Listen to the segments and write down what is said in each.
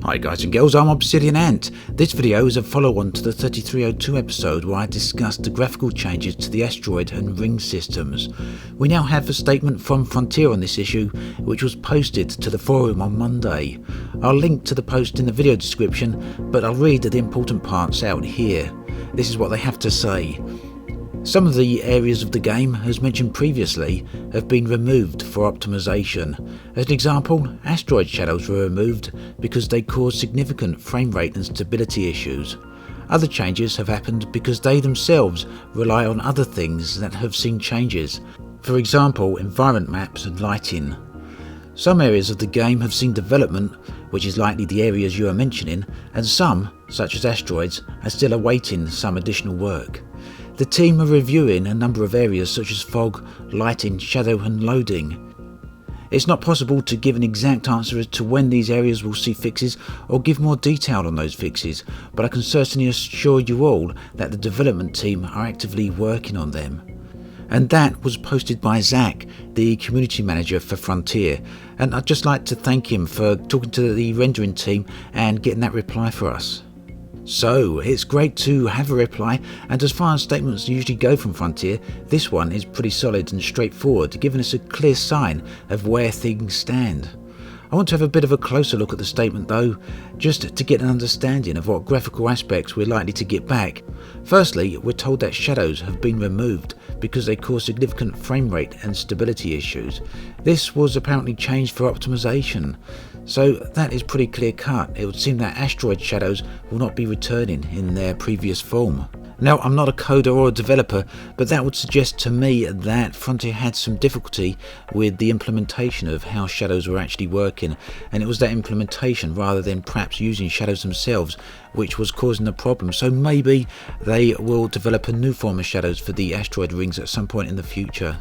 Hi guys and girls, I'm Obsidian Ant. This video is a follow-on to the 3302 episode where I discussed the graphical changes to the asteroid and ring systems. We now have a statement from Frontier on this issue, which was posted to the forum on Monday. I'll link to the post in the video description, but I'll read the important parts out here. This is what they have to say. Some of the areas of the game, as mentioned previously, have been removed for optimization. As an example, asteroid shadows were removed because they caused significant frame rate and stability issues. Other changes have happened because they themselves rely on other things that have seen changes. For example, environment maps and lighting. Some areas of the game have seen development, which is likely the areas you are mentioning, and some, such as asteroids, are still awaiting some additional work. The team are reviewing a number of areas such as fog, lighting, shadow and loading. It's not possible to give an exact answer as to when these areas will see fixes or give more detail on those fixes, but I can certainly assure you all that the development team are actively working on them. And that was posted by Zach, the community manager for Frontier, and I'd just like to thank him for talking to the rendering team and getting that reply for us. So, it's great to have a reply, and as far as statements usually go from Frontier, this one is pretty solid and straightforward, giving us a clear sign of where things stand. I want to have a bit of a closer look at the statement though, just to get an understanding of what graphical aspects we're likely to get back. Firstly, we're told that shadows have been removed because they cause significant frame rate and stability issues. This was apparently changed for optimization. So that is pretty clear cut. It would seem that asteroid shadows will not be returning in their previous form. Now, I'm not a coder or a developer, but that would suggest to me that Frontier had some difficulty with the implementation of how shadows were actually working, and it was that implementation rather than perhaps using shadows themselves which was causing the problem. So maybe they will develop a new form of shadows for the asteroid rings at some point in the future.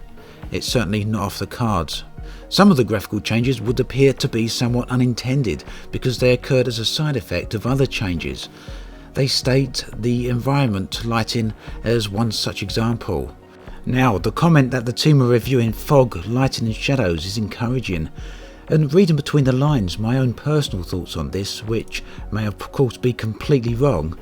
It's certainly not off the cards. Some of the graphical changes would appear to be somewhat unintended because they occurred as a side effect of other changes. They state the environment lighting as one such example. Now, the comment that the team are reviewing fog, lighting and shadows is encouraging. And reading between the lines, my own personal thoughts on this, which may of course be completely wrong,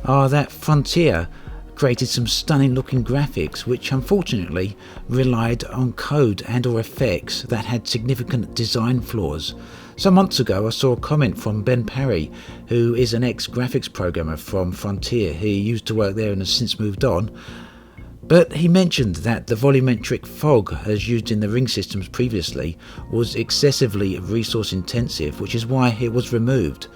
are that Frontier created some stunning looking graphics which unfortunately relied on code and or effects that had significant design flaws. Some months ago I saw a comment from Ben Parry, who is an ex-graphics programmer from Frontier. He used to work there and has since moved on. But he mentioned that the volumetric fog as used in the ring systems previously was excessively resource intensive, which is why it was removed.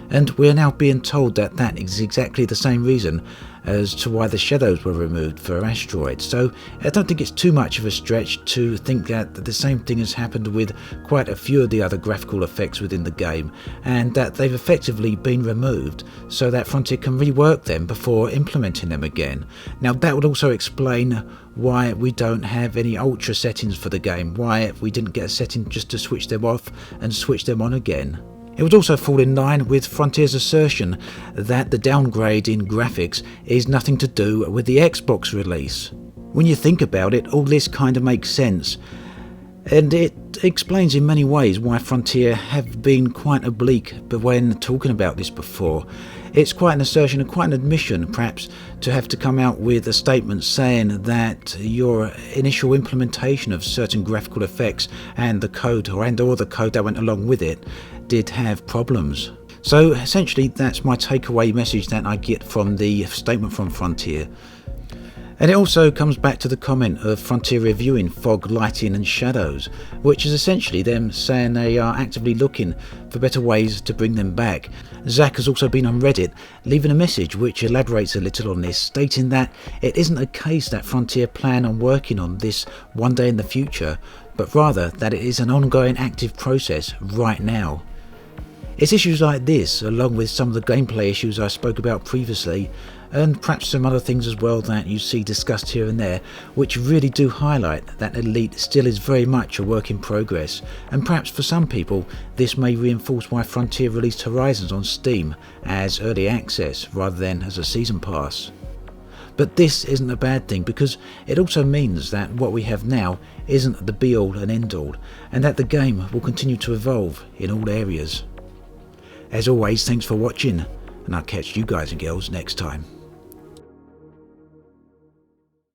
And we're now being told that that is exactly the same reason as to why the shadows were removed for asteroids. So I don't think it's too much of a stretch to think that the same thing has happened with quite a few of the other graphical effects within the game, and that they've effectively been removed so that Frontier can rework them before implementing them again. Now that would also explain why we don't have any ultra settings for the game, why we didn't get a setting just to switch them off and switch them on again. It would also fall in line with Frontier's assertion that the downgrade in graphics is nothing to do with the Xbox release. When you think about it, all this kind of makes sense, and it explains in many ways why Frontier have been quite oblique when talking about this before. It's quite an assertion and quite an admission, perhaps, to have to come out with a statement saying that your initial implementation of certain graphical effects and the code or the code that went along with it did have problems. So essentially that's my takeaway message that I get from the statement from Frontier. And it also comes back to the comment of Frontier reviewing fog, lighting and shadows, which is essentially them saying they are actively looking for better ways to bring them back. Zach has also been on Reddit leaving a message which elaborates a little on this, stating that it isn't a case that Frontier plan on working on this one day in the future, but rather that it is an ongoing active process right now. It's issues like this, along with some of the gameplay issues I spoke about previously, and perhaps some other things as well that you see discussed here and there, which really do highlight that Elite still is very much a work in progress, and perhaps for some people this may reinforce why Frontier released Horizons on Steam as early access rather than as a season pass. But this isn't a bad thing, because it also means that what we have now isn't the be all and end all, and that the game will continue to evolve in all areas. As always, thanks for watching, and I'll catch you guys and girls next time.